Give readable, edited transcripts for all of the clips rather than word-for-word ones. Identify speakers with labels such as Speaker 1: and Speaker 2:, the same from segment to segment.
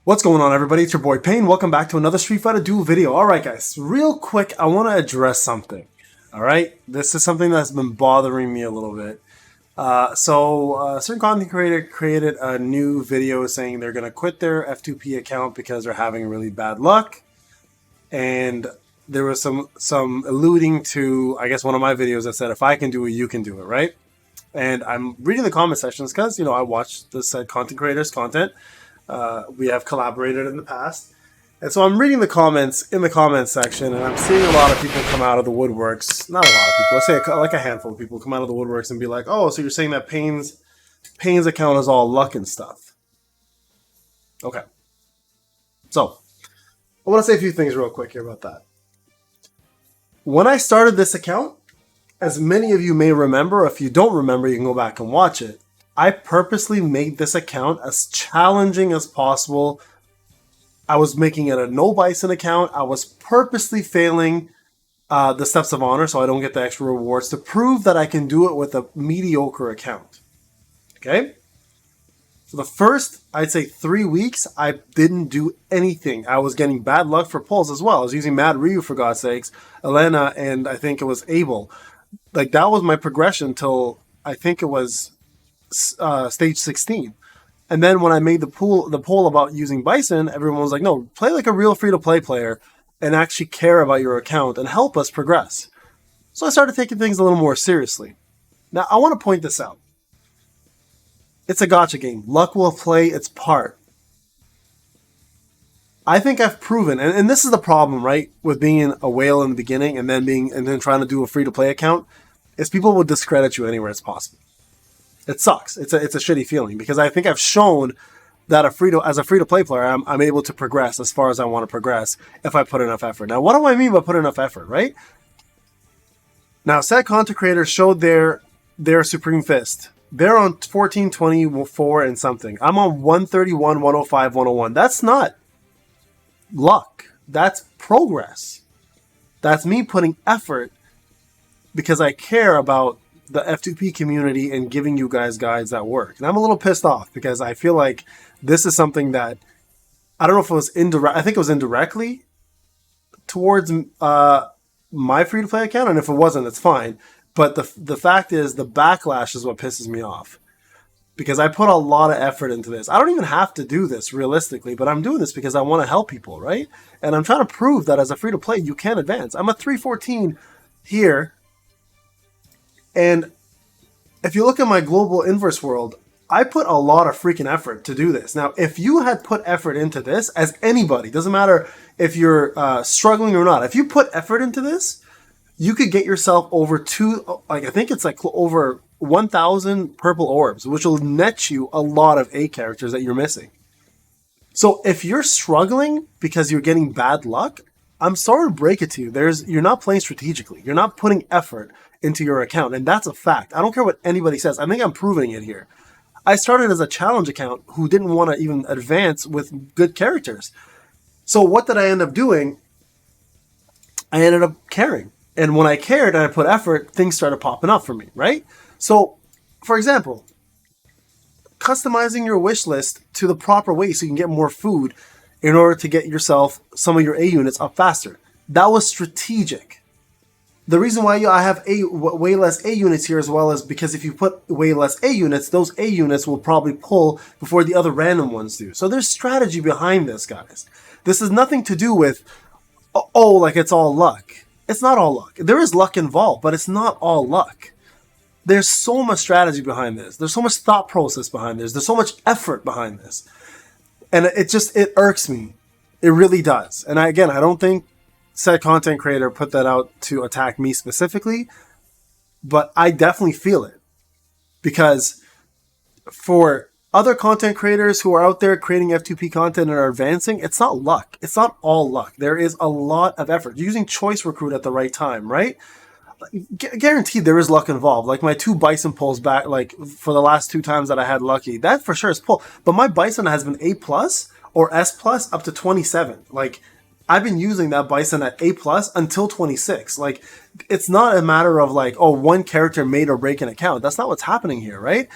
Speaker 1: What's going on, everybody? It's your boy Payne. Welcome back to another Street Fighter Duel video. Alright guys, real quick, I want to address something. Alright, this is something that's been bothering me a little bit. A certain content creator created a new video saying they're going to quit their F2P account because they're having really bad luck. And there was some alluding to, I guess, one of my videos that said, if I can do it, you can do it, right? And I'm reading the comment sections because, I watch the said content creators' content. We have collaborated in the past. And so I'm reading the comments in the comments section, and I'm seeing a lot of people come out of the woodworks. Not a lot of people. Let's say like a handful of people come out of the woodworks and be like, oh, so you're saying that Payne's account is all luck and stuff. Okay. So, I want to say a few things real quick here about that. When I started this account, as many of you may remember, if you don't remember, you can go back and watch it. I purposely made this account as challenging as possible. I was making it a no bison account. I was purposely failing the steps of honor so I don't get the extra rewards to prove that I can do it with a mediocre account. Okay? For the first, I'd say 3 weeks, I didn't do anything. I was getting bad luck for pulls as well. I was using Mad Ryu, for God's sakes, Elena, and I think it was Abel. Like, that was my progression till I think it was stage 16. And then when I made the poll about using Bison, everyone was like, no, play like a real free-to-play player and actually care about your account and help us progress. So I started taking things a little more seriously. Now, I want to point this out. It's a gacha game. Luck will play its part. I think I've proven, and this is the problem, right, with being a whale in the beginning and then trying to do a free-to-play account, is people will discredit you anywhere it's possible. It sucks. It's a shitty feeling because I think I've shown that as a free-to-play player, I'm able to progress as far as I want to progress if I put enough effort. Now, what do I mean by put enough effort, right? Now, said content creators showed their Supreme Fist. They're on 1424 and something. I'm on 131, 105, 101. That's not luck. That's progress. That's me putting effort because I care about the F2P community and giving you guys guides that work. And I'm a little pissed off because I feel like this is something that, I don't know if it was indirect, I think it was indirectly towards my free-to-play account, and if it wasn't, it's fine. But the fact is, the backlash is what pisses me off. Because I put a lot of effort into this. I don't even have to do this realistically, but I'm doing this because I want to help people, right? And I'm trying to prove that as a free-to-play, you can advance. I'm a 314 here. And if you look at my global inverse world, I put a lot of freaking effort to do this. Now, if you had put effort into this, as anybody, doesn't matter if you're struggling or not, if you put effort into this, you could get yourself over I think it's like over 1,000 purple orbs, which will net you a lot of A characters that you're missing. So if you're struggling because you're getting bad luck, I'm sorry to break it to you. You're not playing strategically. You're not putting effort into your account. And that's a fact. I don't care what anybody says. I think I'm proving it here. I started as a challenge account who didn't want to even advance with good characters. So what did I end up doing? I ended up caring. And when I cared and I put effort, things started popping up for me, right? So, for example, customizing your wish list to the proper way so you can get more food in order to get yourself some of your A units up faster. That was strategic. The reason why I have way less A units here as well is because if you put way less A units, those A units will probably pull before the other random ones do. So there's strategy behind this, guys. This has nothing to do with, like it's all luck. It's not all luck. There is luck involved, but it's not all luck. There's so much strategy behind this. There's so much thought process behind this. There's so much effort behind this. And it irks me. It really does. And I don't think said content creator put that out to attack me specifically, but I definitely feel it. Because for other content creators who are out there creating F2P content and are advancing, it's not luck. It's not all luck. There is a lot of effort. Using Choice Recruit at the right time, right? Guaranteed there is luck involved. Like my 2 Bison pulls back, like for the last 2 times that I had lucky, that for sure is pull. But my Bison has been A+ or S+ up to 27. Like, I've been using that Bison at A+ until 26. Like, it's not a matter of like, oh, one character made or break an account. That's not what's happening here, right?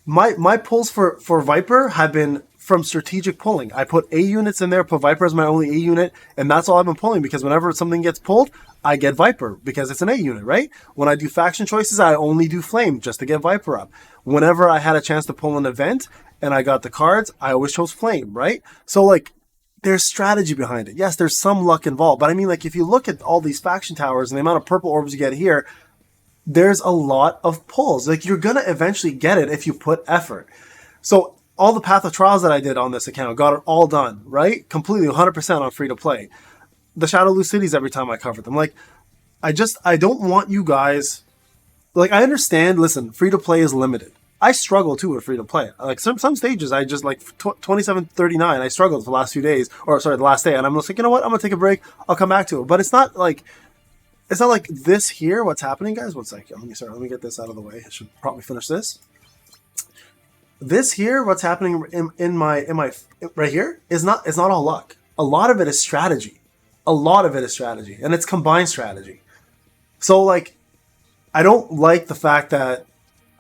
Speaker 1: My pulls for Viper have been from strategic pulling. I put A units in there, put Viper as my only A unit, and that's all I've been pulling, because whenever something gets pulled, I get Viper because it's an A unit, right? When I do faction choices, I only do Flame just to get Viper up. Whenever I had a chance to pull an event and I got the cards, I always chose Flame, right? So like, there's strategy behind it. Yes, there's some luck involved, but I mean, like, if you look at all these faction towers and the amount of purple orbs you get here, there's a lot of pulls. Like, you're gonna eventually get it if you put effort. So all the Path of Trials that I did on this account, got it all done, right? Completely 100% on free to play. The Shadowloo Cities every time I covered them. Like, I don't want you guys, like, I understand, listen, free to play is limited. I struggle too with free to play. Like, some stages, I just, like, 27:39, I struggled for the last few days, or sorry, the last day, and I'm just like, you know what, I'm gonna take a break, I'll come back to it. But it's not like this here, what's happening, guys. One second, let me get this out of the way. I should probably finish this. This here, what's happening in my right here, is not all luck. A lot of it is strategy. A lot of it is strategy, and it's combined strategy. So, like, I don't like the fact that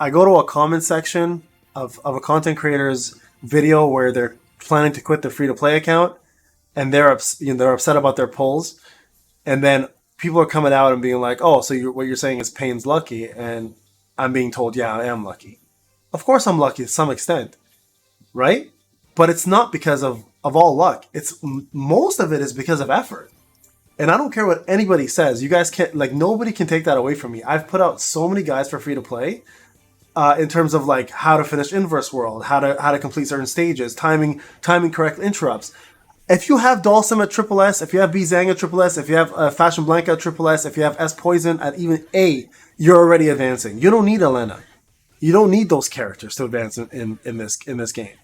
Speaker 1: I go to a comment section of a content creator's video where they're planning to quit their free-to-play account, and they're upset about their pulls, and then people are coming out and being like, oh, so what you're saying is Payne's lucky, and I'm being told, yeah, I am lucky. Of course I'm lucky to some extent, right? But it's not because of all luck. Most of it is because of effort. And I don't care what anybody says. You guys can't, like, nobody can take that away from me. I've put out so many guides for free to play in terms of, like, how to finish Inverse World, how to complete certain stages, timing correct interrupts. If you have Dhalsim at Triple S, if you have Bizang at Triple S, if you have Fashion Blanca at Triple S, if you have S Poison at even A, you're already advancing. You don't need Elena. You don't need those characters to advance in this game,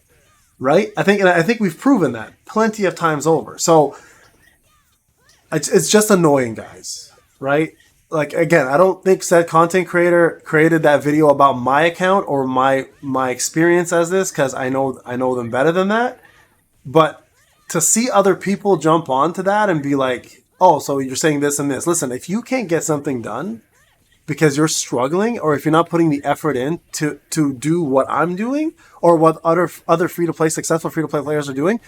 Speaker 1: right? I think we've proven that plenty of times over. So it's just annoying, guys, right? Like, again, I don't think said content creator created that video about my account or my experience as this, because I know them better than that. But to see other people jump onto that and be like, oh, so you're saying this and this. Listen, if you can't get something done because you're struggling, or if you're not putting the effort in to do what I'm doing, or what other successful free-to-play players are doing,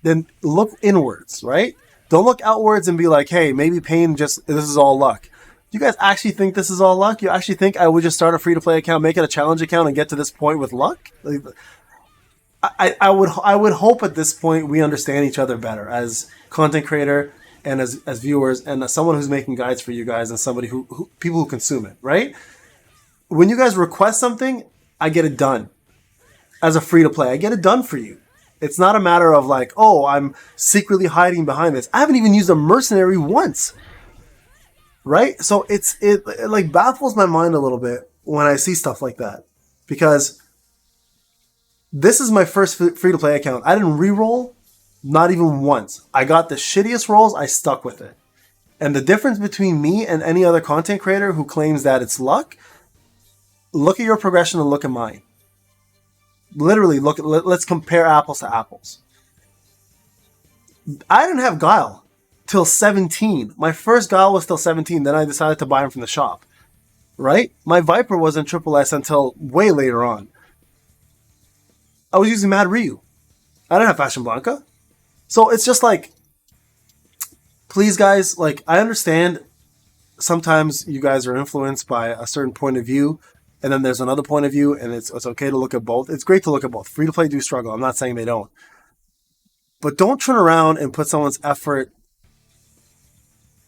Speaker 1: then look inwards, right? Don't look outwards and be like, hey, maybe Payne this is all luck. You guys actually think this is all luck? You actually think I would just start a free-to-play account, make it a challenge account, and get to this point with luck? Like, I would hope at this point we understand each other better as content creator and as viewers, and as someone who's making guides for you guys, and somebody who people who consume it, right? When you guys request something, I get it done. As a free-to-play, I get it done for you. It's not a matter of like, oh, I'm secretly hiding behind this. I haven't even used a mercenary once, right? So it like baffles my mind a little bit when I see stuff like that, because this is my first free-to-play account. I didn't re-roll, not even once. I got the shittiest rolls, I stuck with it. And the difference between me and any other content creator who claims that it's luck, look at your progression and look at mine. Literally, let's compare apples to apples. I didn't have Guile till 17. My first Guile was till 17, then I decided to buy him from the shop. Right? My Viper wasn't Triple S until way later on. I was using Mad Ryu. I didn't have Fashion Blanca. So it's just like, please guys, like, I understand sometimes you guys are influenced by a certain point of view, and then there's another point of view, and it's okay to look at both. It's great to look at both. Free to play do struggle. I'm not saying they don't. But don't turn around and put someone's effort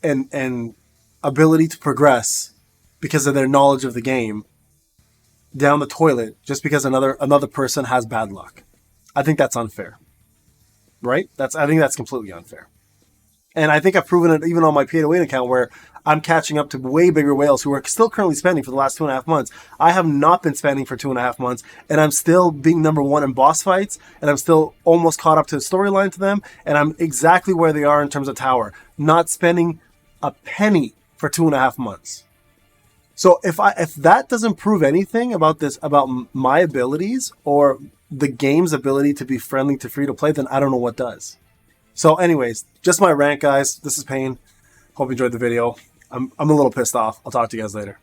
Speaker 1: and ability to progress because of their knowledge of the game down the toilet just because another person has bad luck. I think that's unfair. Right? I think that's completely unfair. And I think I've proven it even on my pay to win account, where I'm catching up to way bigger whales who are still currently spending for the last 2.5 months. I have not been spending for 2.5 months, and I'm still being number one in boss fights, and I'm still almost caught up to the storyline to them, and I'm exactly where they are in terms of tower, not spending a penny for 2.5 months. So if that doesn't prove anything about my abilities or the game's ability to be friendly to free to play, then I don't know what does. So anyways, just my rant, guys. This is Payne. Hope you enjoyed the video. I'm a little pissed off. I'll talk to you guys later.